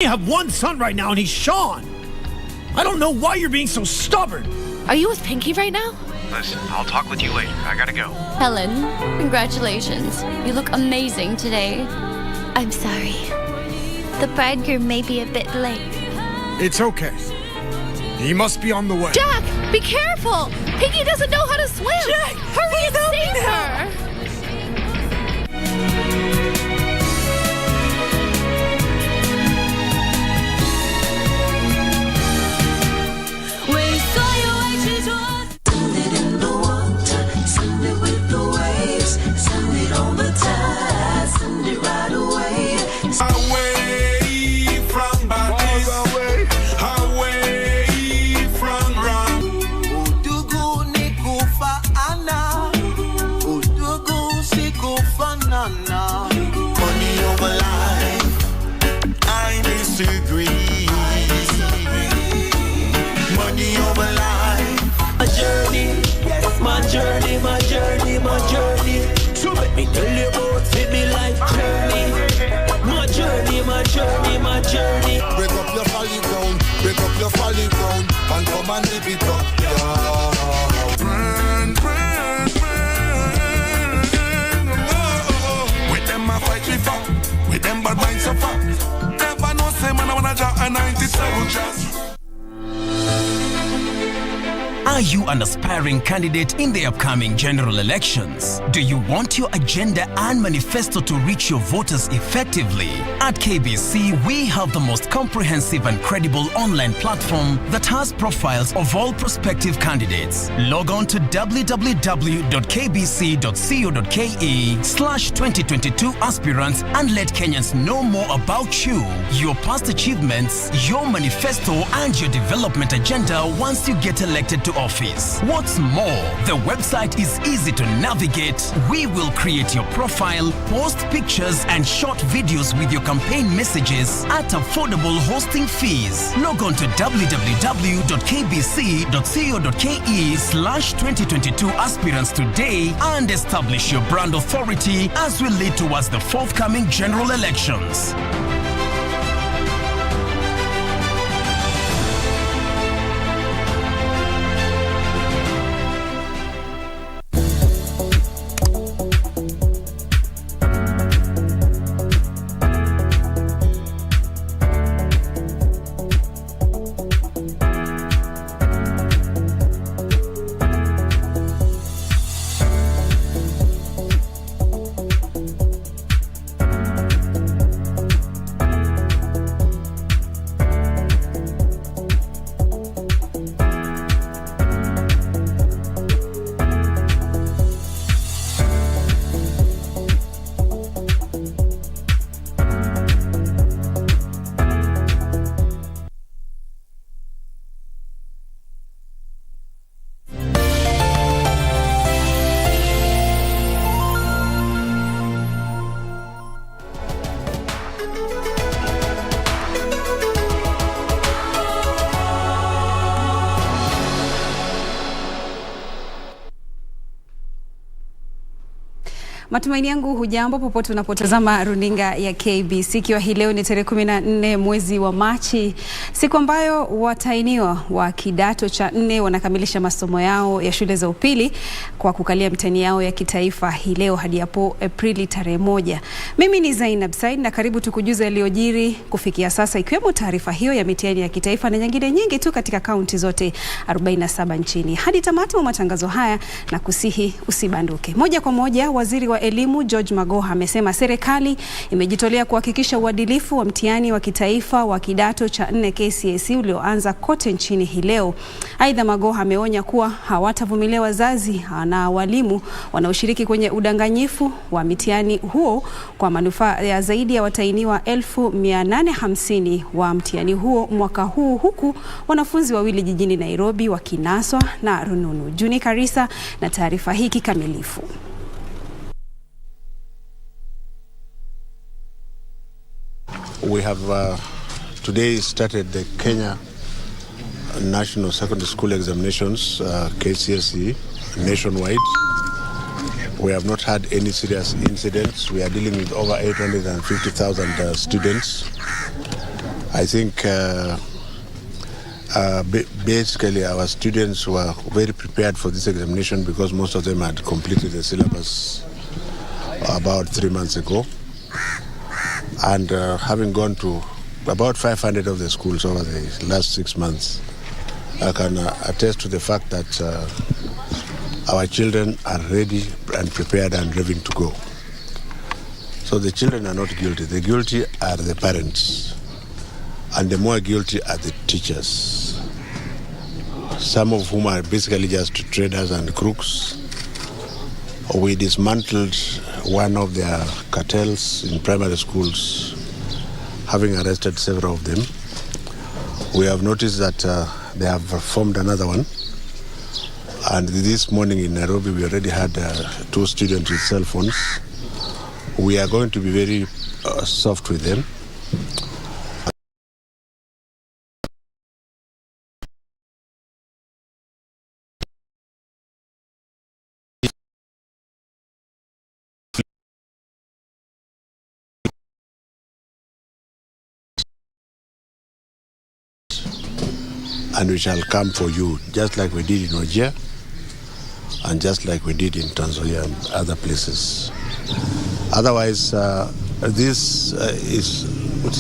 You have one son right now and he's Sean. I don't know why you're being so stubborn. Are you with Pinky right now? Listen, I'll talk with you later. I gotta go. Helen, congratulations. You look amazing today. I'm sorry. The bridegroom may be a bit late. It's okay. He must be on the way. Jack, be careful! Pinky doesn't know how to swim! Jack, hurry and save her! My journey. So let me tell you about me life journey. My journey. Break up your folly ground, and come and live it up, yeah. With them I fight with fuck, with them bad minds so far. Never know say man I wanna draw a 90 soldiers. Are you an aspiring candidate in the upcoming general elections? Do you want your agenda and manifesto to reach your voters effectively? At KBC, we have the most comprehensive and credible online platform that has profiles of all prospective candidates. Log on to www.kbc.co.ke/2022 aspirants and let Kenyans know more about you, your past achievements, your manifesto, and your development agenda once you get elected to office. What's more, the website is easy to navigate. We will create your profile, post pictures and short videos with your campaign messages at affordable hosting fees. Log on to www.kbc.co.ke/2022 aspirants today and establish your brand authority as we lead towards the forthcoming general elections. Matumaini yangu hujambo popote unapotazama runinga ya KBC, ikiwa hii leo ni tarehe 14 mwezi wa Machi, siku ambayo watahiniwa wa kidato cha 4 wanakamilisha masomo yao ya shule za upili kwa kukalia mtihani yao ya kitaifa hii leo hadi hapo Aprili tarehe 1. Mimi ni Zainab na karibu tukujuze yaliyojiri kufikia sasa, ikiwemo taarifa hiyo ya mitihani ya kitaifa na nyingine nyingi tu katika kaunti zote 47 nchini. Hadi tamati wa matangazo haya na kusihi usibanduke. Moja kwa moja, waziri wa elimu George Magoha amesema serikali imejitolea kuhakikisha uadilifu wa mtihani wa kitaifa wa kidato cha 4 KCSE ulioanza kote nchini hii leo. Aidha, Magoha ameonya kuwa hawatavumilia wazazi na walimu wanaoshiriki kwenye udanganyifu wa mitihani huo kwa manufaa ya zaidi ya watahiniwa 1850 wa mtihani huo mwaka huu, huku wanafunzi wawili jijini Nairobi wakinaswa na rununu. Juni Karisa na taarifa hii kikamilifu. We have today started the Kenya National Secondary School Examinations, KCSE, nationwide. We have not had any serious incidents. We are dealing with over 850,000 students. I think basically our students were very prepared for this examination because most of them had completed the syllabus about 3 months ago. And having gone to about 500 of the schools over the last 6 months, I can attest to the fact that our children are ready and prepared and ready to go. So the children are not guilty. The guilty are the parents. And the more guilty are the teachers, some of whom are basically just traders and crooks. We dismantled one of their cartels in primary schools, having arrested several of them. We have noticed that they have formed another one. And this morning in Nairobi, we already had 2 students with cell phones. We are going to be very soft with them. And we shall come for you, just like we did in Ojia, and just like we did in Tanzania and other places. Otherwise, it's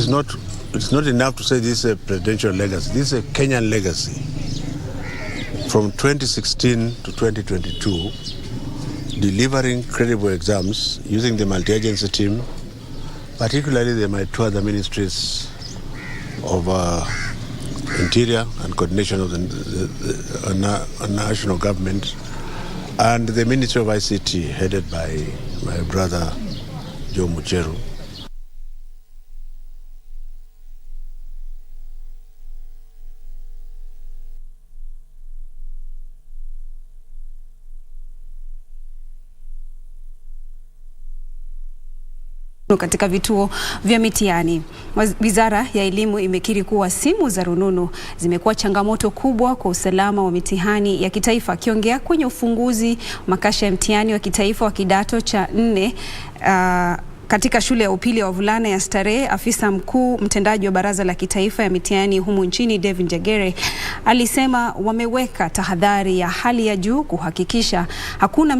not enough to say this is a presidential legacy. This is a Kenyan legacy. From 2016 to 2022, delivering credible exams using the multi-agency team, particularly the other ministries of Interior and coordination of the national government, and the Ministry of ICT, headed by my brother Joe Mucheru. Katika vituo vya mitihani. Wizara ya Elimu imekiri kuwa simu za rununu zimekuwa changamoto kubwa kwa usalama wa mitihani ya kitaifa. Akiongea kwenye ufunguzi makasha ya mtihani wa kitaifa wa kidato cha 4 katika shule ya upili ya wavulana ya Starehe, afisa mkuu mtendaji wa Baraza la Kitaifa ya Mitihani humu nchini David Njagere alisema wameweka tahadhari ya hali ya juu kuhakikisha hakuna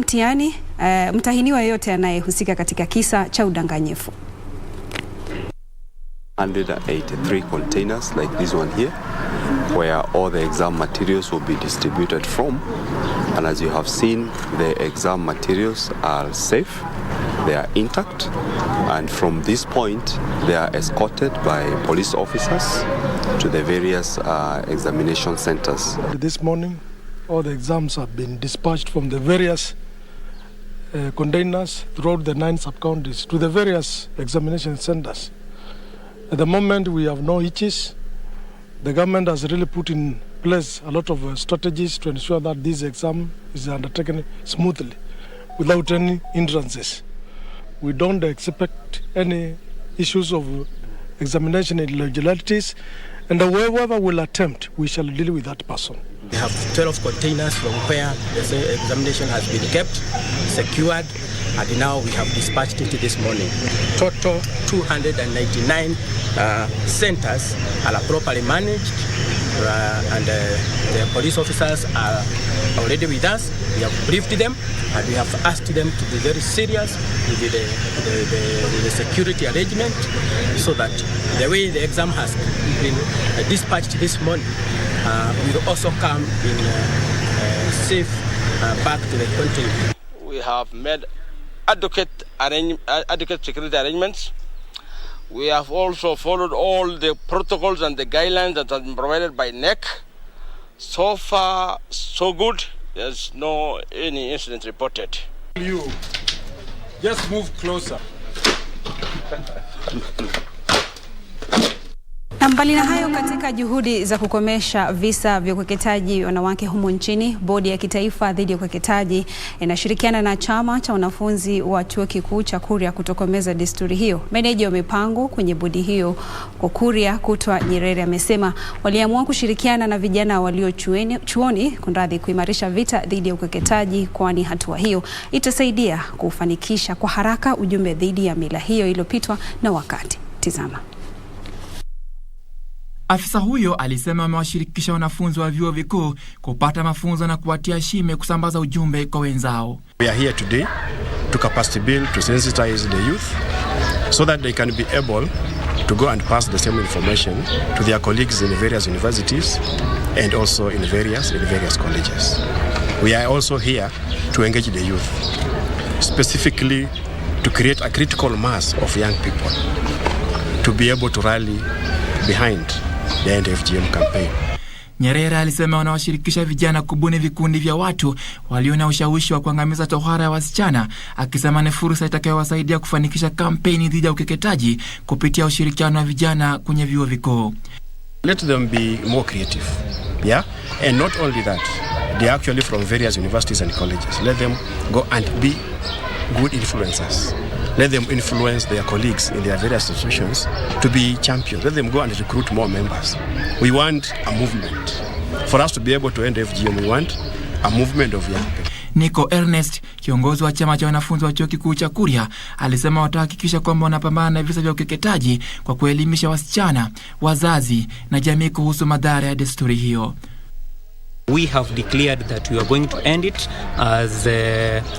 mtahiniwa yoyote anayehusika katika kisa cha udanganyifu. 183 containers like this one here, where all the exam materials will be distributed from. And as you have seen, the exam materials are safe, they are intact, and from this point they are escorted by police officers to the various examination centers. This morning all the exams have been dispatched from the various containers throughout the 9 sub-counties to the various examination centers. At the moment we have no hitches. The government has really put in place a lot of strategies to ensure that this exam is undertaken smoothly without any hindrances. We don't expect any issues of examination irregularities, and whoever will attempt, we shall deal with that person. We have 12 containers from where the examination has been kept, secured, and now we have dispatched it this morning. Total 299 centers are properly managed, and the police officers are already with us. We have briefed them, and we have asked them to be very serious with the security arrangement, so that the way the exam has been dispatched this morning will also come in safe back to the country. We have made adequate security arrangements. We have also followed all the protocols and the guidelines that have been provided by NEC. So far, so good. There's no any incident reported. You just move closer. Na mbali na hayo, katika juhudi za kukomesha visa vya ukeketaji wanawake humu nchini, Bodi ya Kitaifa dhidi ya Ukeketaji inashirikiana na chama cha wanafunzi wa chuo kikuu cha Kuria kutokomeza desturi hiyo. Meneja wa mipango kwenye bodi hiyo kwa Kuria Kutwa Nyerere amesema waliamua kushirikiana na vijana walio chuoni kuimarisha vita dhidi ya ukeketaji, kwani hatua hiyo itasaidia kufanikisha kwa haraka ujumbe dhidi ya mila hiyo iliyopitwa na wakati. Tizama. Afisa huyo alisema amewashirikisha wanafunzi wa vyuo vikuu kupata mafunzo na kuwatia shime kusambaza ujumbe kwa wenzao. We are here today to capacity build, to sensitize the youth so that they can be able to go and pass the same information to their colleagues in various universities and also in various colleges. We are also here to engage the youth, specifically to create a critical mass of young people to be able to rally behind the End FGM campaign. Nyerere alisema wanawashirikisha vijana kubuni vikundi vya watu walio na ushawishi wa kuangamiza tohara ya wasichana, akisema ni fursa itakayowasaidia kufanikisha kampeni dhidi ya ukeketaji kupitia ushirikiano wa vijana kwenye vyuo vikuu. Let them be more creative. Yeah? And not only that, they are actually from various universities and colleges. Let them go and be good influencers. Let them influence their colleagues in their various institutions to be champions. Let them go and recruit more members. We want a movement. For us to be able to end FGM, we want a movement of young people. Nico Ernest, kiongozi wa chama cha wanafunzi wa chuo kikuu cha Kuria, alisema watahakikisha kwamba wanapambana na visa vya ukeketaji kwa kuelimisha wasichana, wazazi na jamii kuhusu madhara ya desturi hiyo. We have declared that we are going to end it as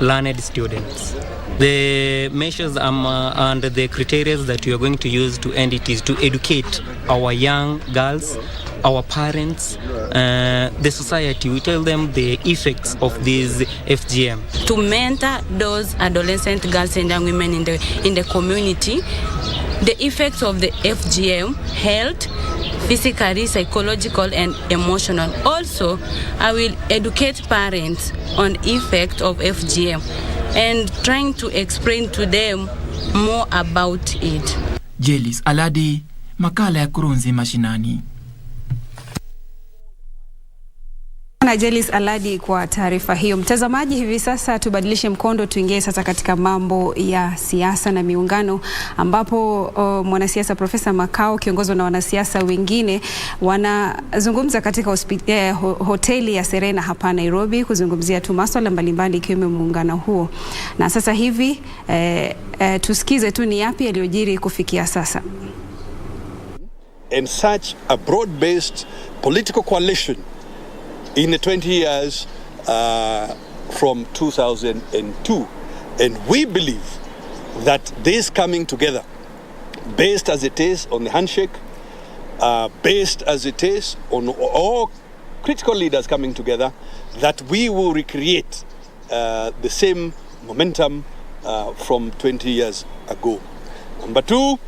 learned students. The measures and the criteria that we are going to use to end it is to educate our young girls, our parents, the society. We tell them the effects of this FGM. To mentor those adolescent girls and young women in the community, the effects of the FGM, health, physically, psychological and emotional. Also, I will educate parents on effect of FGM and trying to explain to them more about it. Jelis Aladi, makala ya Kurunzi Mashinani. Na Jelis Aladi kwa taarifa hiyo. Mtazamaji, hivi sasa tubadilishe mkondo, tuingie sasa katika mambo ya siasa na miungano, ambapo mwanasiasa Profesa Makau kiongozwa na wanasiasa wengine wanazungumza katika hoteli ya Serena hapa Nairobi kuzungumzia tu masuala mbalimbali ikiwemo muungano huo. Na sasa hivi tusikize tu ni yapi yaliyojiri kufikia sasa. And such a broad-based political coalition in the 20 years from 2002. And we believe that this coming together, based as it is on the handshake, based as it is on all critical leaders coming together, that we will recreate the same momentum from 20 years ago. Number two,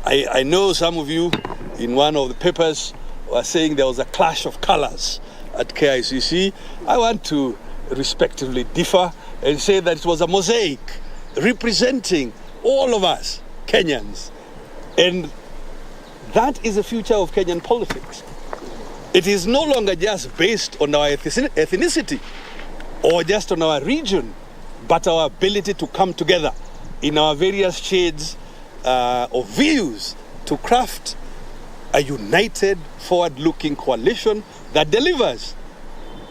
I know some of you in one of the papers were saying there was a clash of colors at KICC. I want to respectively differ and say that it was a mosaic representing all of us Kenyans, and that is the future of Kenyan politics. It is no longer just based on our ethnicity or just on our region, but our ability to come together in our various shades of views to craft a united, forward-looking coalition that delivers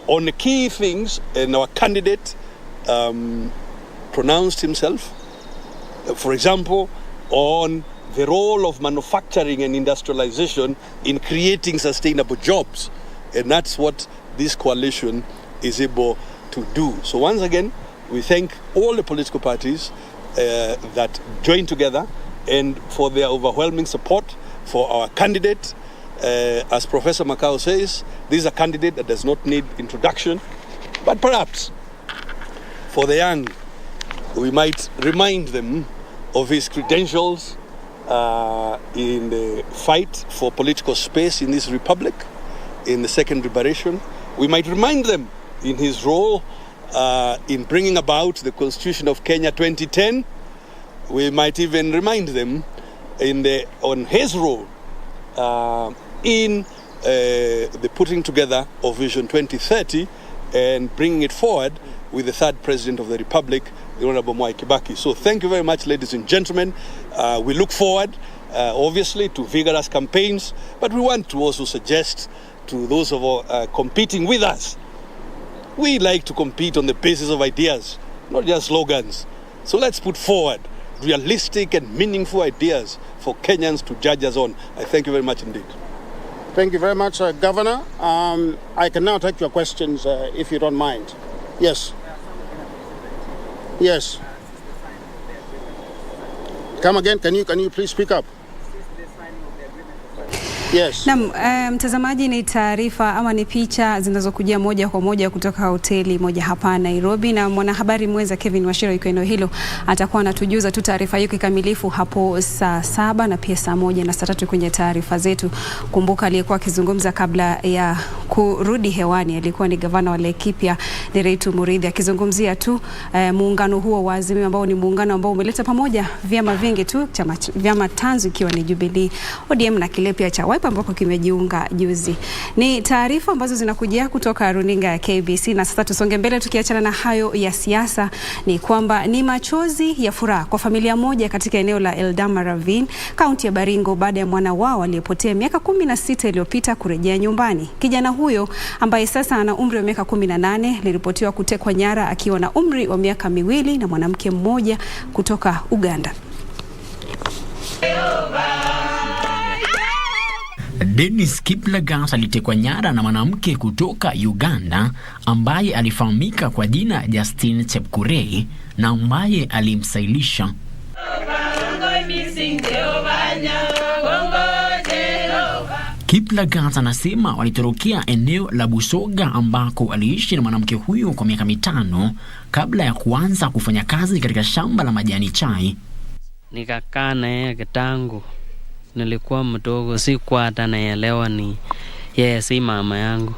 on the key things. And our candidate pronounced himself, for example, on the role of manufacturing and industrialization in creating sustainable jobs. And that's what this coalition is able to do. So once again, we thank all the political parties that join together and for their overwhelming support for our candidate. As Professor Makau says, this is a candidate that does not need introduction, but perhaps for the young, we might remind them of his credentials in the fight for political space in this republic, in the second liberation. We might remind them in his role in bringing about the Constitution of Kenya 2010. We might even remind them on his role in the putting together of Vision 2030 and bringing it forward with the third President of the Republic, the Honorable Mwai Kibaki. So thank you very much, ladies and gentlemen. We look forward, obviously, to vigorous campaigns, but we want to also suggest to those of competing with us, we like to compete on the basis of ideas, not just slogans. So let's put forward realistic and meaningful ideas for Kenyans to judge us on. I thank you very much indeed. Thank you very much, Governor. I can now take your questions, if you don't mind. Yes. Yes. Come again. Can you please speak up? Yes. Na mtazamaji, ni taarifa ama ni picha zinazokujia moja kwa moja kutoka hoteli moja hapa Nairobi, na mwanahabari mwenza Kevin Washira yuko eneo hilo, atakuwa anatujuza tu taarifa hiyo kikamilifu hapo saa 7 na pia saa 1 na saa 3 kwenye taarifa zetu. Kumbuka aliyekuwa akizungumza kabla ya kurudi hewani alikuwa ni gavana wa Laikipia Nderitu Muridhi, akizungumzia tu muungano huo wa Azimio ambao ni muungano ambao umeleta pamoja vyama vingi tu, vyama tanzu ikiwa ni Jubilee, ODM na kile pia cha Wiper ambako kimejiunga juzi. Ni taarifa ambazo zinakujia kutoka runinga ya KBC, na sasa tusonge mbele tukiachana na hayo ya siasa. Ni kwamba ni machozi ya furaha kwa familia moja katika eneo la Eldama Ravine, kaunti ya Baringo, baada ya mwana wao aliyepotea miaka 16 iliyopita kurejea nyumbani. Kijana huyo ambaye sasa ana umri wa miaka 18 aliripotiwa kutekwa nyara akiwa na umri wa miaka 2 na mwanamke mmoja kutoka Uganda. Dennis Kiplagat alitekwa nyara na mwanamke kutoka Uganda ambaye alifahamika kwa jina Justin Chepkurei na ambaye alimsailisha. Kiplagat anasema walitorokea eneo la Busoga ambako aliishi na mwanamke huyo kwa miaka 5 kabla ya kuanza kufanya kazi katika shamba la majani chai. Nikakaa naye kitangu. Nilikuwa mdogo, sikuwa hata naelewa ni yeye si mama yangu.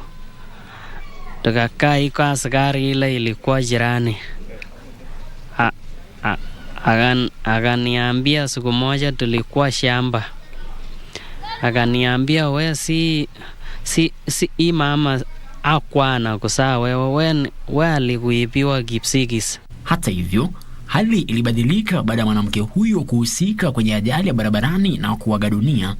Tukakaa iko askari ile ilikuwa jirani. Akaniambia siku moja tulikuwa shamba. Akaniambia wewe si mama akwana kusaa wewe alikuibiwa Kipsigis. Hata hivyo hali ilibadilika baada ya mwanamke huyo kuhusika kwenye ajali ya barabarani na kuaga dunia.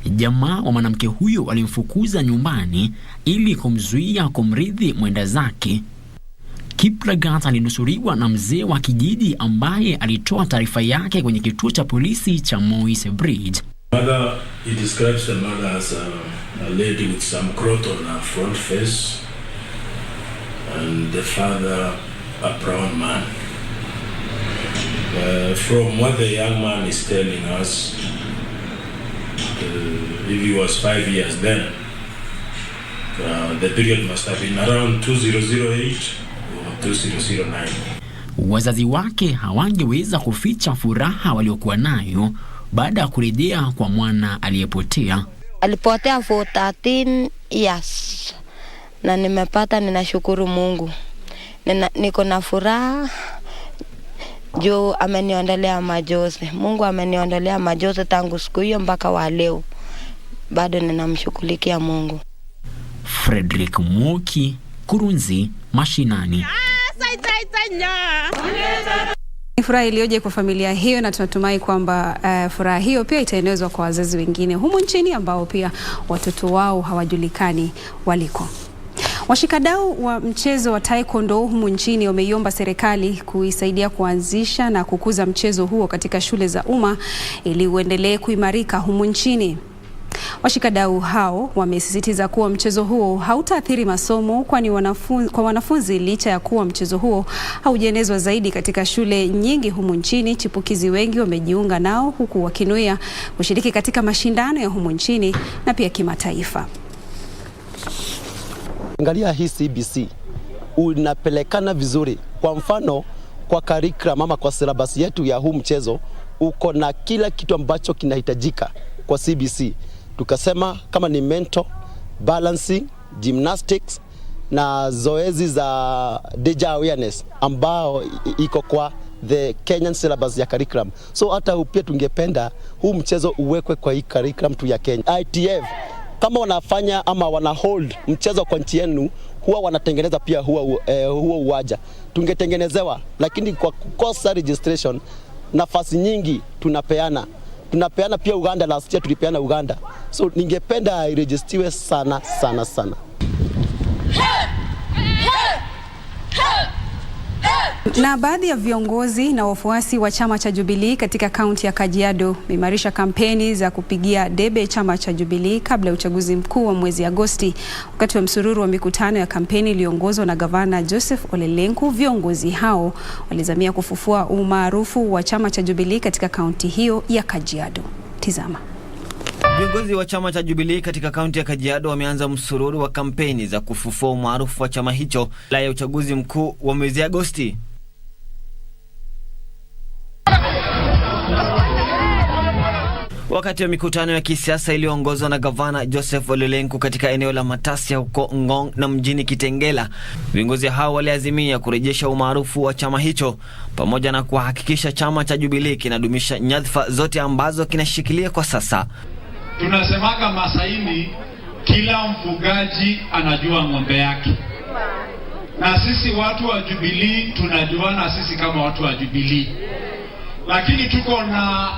Jamaa wa mwanamke huyo walimfukuza nyumbani ili kumzuia kumrithi mwenda zake. Kiplagat alinusuriwa na mzee wa kijiji ambaye alitoa taarifa yake kwenye kituo cha polisi cha Moise Bridge. Mother, he describes the mother as a lady with some growth on her front face, and the father a brown man. From what the young man is telling us, if he was 5 years then, the period must have been around 2008 or 2009. Wazazi wake hawangeweza kuficha furaha waliokuwa nayo baada ya kurejea kwa mwana aliyepotea. Alipotea for 13 years na nimepata, ninashukuru Mungu. Niko na furaha juu ameniondolea majozi. Mungu ameniondolea majozi tangu siku hiyo mpaka wa leo. Bado ninamshukurikia Mungu. Frederick Mwoki, Kurunzi, Mashinani. Furaha iliyoje kwa familia hiyo, na tunatumai kwamba furaha hiyo pia itaenezwa kwa wazazi wengine humu nchini ambao pia watoto wao hawajulikani waliko. Washikadau wa mchezo wa taekwondo humu nchini wameiomba serikali kuisaidia kuanzisha na kukuza mchezo huo katika shule za umma ili uendelee kuimarika humu nchini. Washikadau hao wamesisitiza kuwa mchezo huo hautaathiri masomo, kwani wanafunzi licha ya kuwa mchezo huo haujaenezwa zaidi katika shule nyingi humu nchini, chipukizi wengi wamejiunga nao huku wakinuia kushiriki katika mashindano ya humu nchini na pia kimataifa. Angalia hii CBC unapelekana vizuri. Kwa mfano kwa curriculum ama kwa syllabus yetu ya huu mchezo uko na kila kitu ambacho kinahitajika kwa CBC. Tukasema kama ni mental, balancing, gymnastics na zoezi za danger awareness ambao iko kwa the Kenyan syllabus ya curriculum. So hata pia tungependa huu mchezo uwekwe kwa hii curriculum tu ya Kenya. ITF kama wanafanya ama wana hold mchezo kwa nchi yenu, huwa wanatengeneza pia huo uwanja. Tungetengenezewa, lakini kwa kukosa registration nafasi nyingi tunapeana pia Uganda. Last year tulipeana Uganda. So ningependa iregistiwe sana. Na baadhi ya viongozi na wafuasi wa chama cha Jubilee katika kaunti ya Kajiado wameimarisha kampeni za kupigia debe chama cha Jubilee kabla ya uchaguzi mkuu wa mwezi Agosti. Wakati wa msururu wa mikutano ya kampeni iliyoongozwa na gavana Joseph Ole Lenku, viongozi hao walizamia kufufua umaarufu wa chama cha Jubilee katika kaunti hiyo ya Kajiado. Tizama. Viongozi wa chama cha Jubilee katika kaunti ya Kajiado wameanza msururu wa kampeni za kufufua umaarufu wa chama hicho kabla ya uchaguzi mkuu wa mwezi Agosti. Wakati wa mikutano ya kisiasa iliyoongozwa na gavana Joseph Ole Lenku katika eneo la Matasia huko Ngong na mjini Kitengela, viongozi hao waliazimia kurejesha umaarufu wa chama hicho pamoja na kuhakikisha chama cha Jubilee kinadumisha nyadhifa zote ambazo kinashikilia kwa sasa. Tunasemaga Masaini, kila mfugaji anajua ng'ombe yake. Na sisi watu wa Jubilee tunajuana sisi kama watu wa Jubilee. Lakini tuko na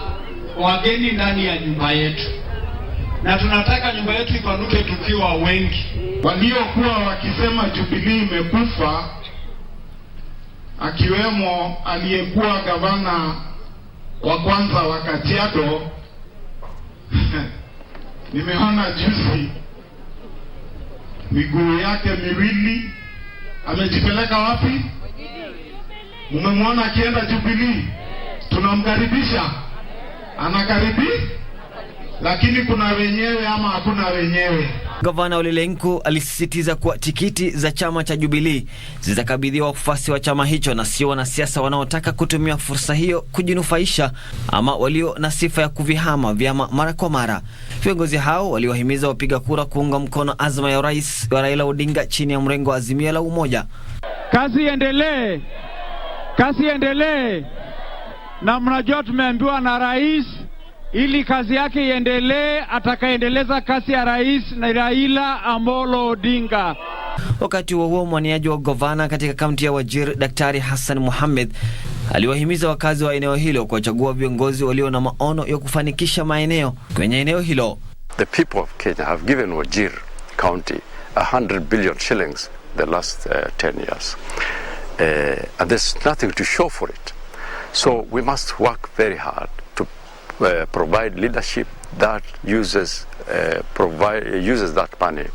wageni ndani ya nyumba yetu. Na tunataka nyumba yetu ipanuke tukiwa wengi. Waliokuwa wakisema Jubilee imekufa, akiwemo aliyekuwa gavana wa kwanza wa Kajiado, nimeona juzi miguu yake miwili amejipeleka wapi? Mmemwona akienda Jubilee? Tunamkaribisha. Anakaribi, lakini kuna wenyewe ama hakuna wenyewe. Gavana Ole Lenku alisisitiza kuwa tikiti za chama cha Jubilee zitakabidhiwa wafuasi wa chama hicho na sio wanasiasa wanaotaka kutumia fursa hiyo kujinufaisha ama walio na sifa ya kuvihama vyama mara kwa mara. Viongozi hao waliwahimiza wapiga kura kuunga mkono azma ya Rais Raila Odinga chini ya mrengo wa Azimio la Umoja. Kazi endelee. Kazi endelee. Na mnajua tumeambiwa na rais ili kazi yake iendelee, atakaendeleza kazi ya rais na Raila Amolo Odinga. Wakati huo mwaniaji wa gavana katika kaunti ya Wajir, Daktari Hassan Mohamed, aliwahimiza wakazi wa eneo hilo kuwachagua viongozi walio na maono ya kufanikisha maeneo kwenye eneo hilo. The people of Kenya have given Wajir County 100 billion shillings the last 10 years. And there's nothing to show for it. So we must work very hard to provide leadership that uses that money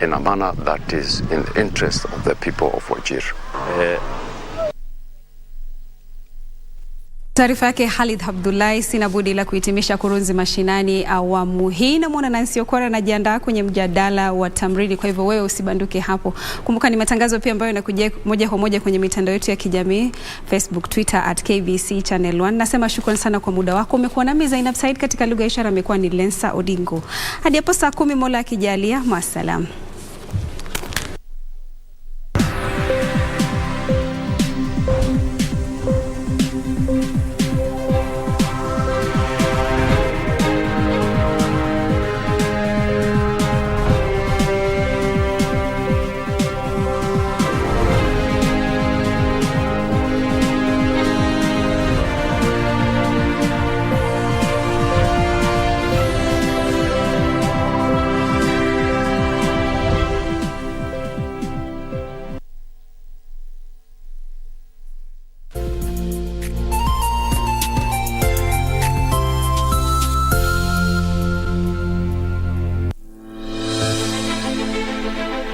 in a manner that is in the interest of the people of Wajir. Taarifa yake Khalid Abdullahi. Sina budi la kuhitimisha Kurunzi Mashinani awamu hii, na mwana Nancy Okora anajiandaa kwenye mjadala wa tamridi, kwa hivyo wewe usibanduke hapo. Kumbuka ni matangazo pia ambayo yanakuja moja kwa moja kwenye mitandao yetu ya kijamii, Facebook, Twitter @KBC Channel 1. Nasema shukrani sana kwa muda wako. Umekuwa nami Zainab Said, katika lugha ya ishara amekuwa ni Lensa Odingo. Hadi hapo saa 10 Mola akijalia. Maasalam.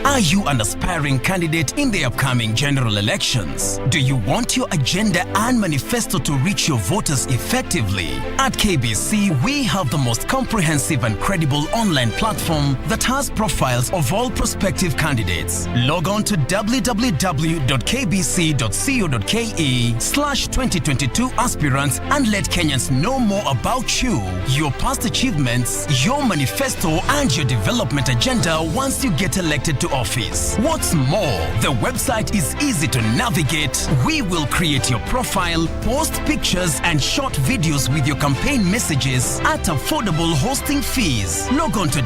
Are you an aspiring candidate in the upcoming general elections? Do you want your agenda and manifesto to reach your voters effectively? At KBC, we have the most comprehensive and credible online platform that has profiles of all prospective candidates. Log on to www.kbc.co.ke/2022 aspirants and let Kenyans know more about you, your past achievements, your manifesto, and your development agenda once you get elected to office. What's more, the website is easy to navigate. We will create your profile, post pictures and short videos with your campaign messages at affordable hosting fees. Log on to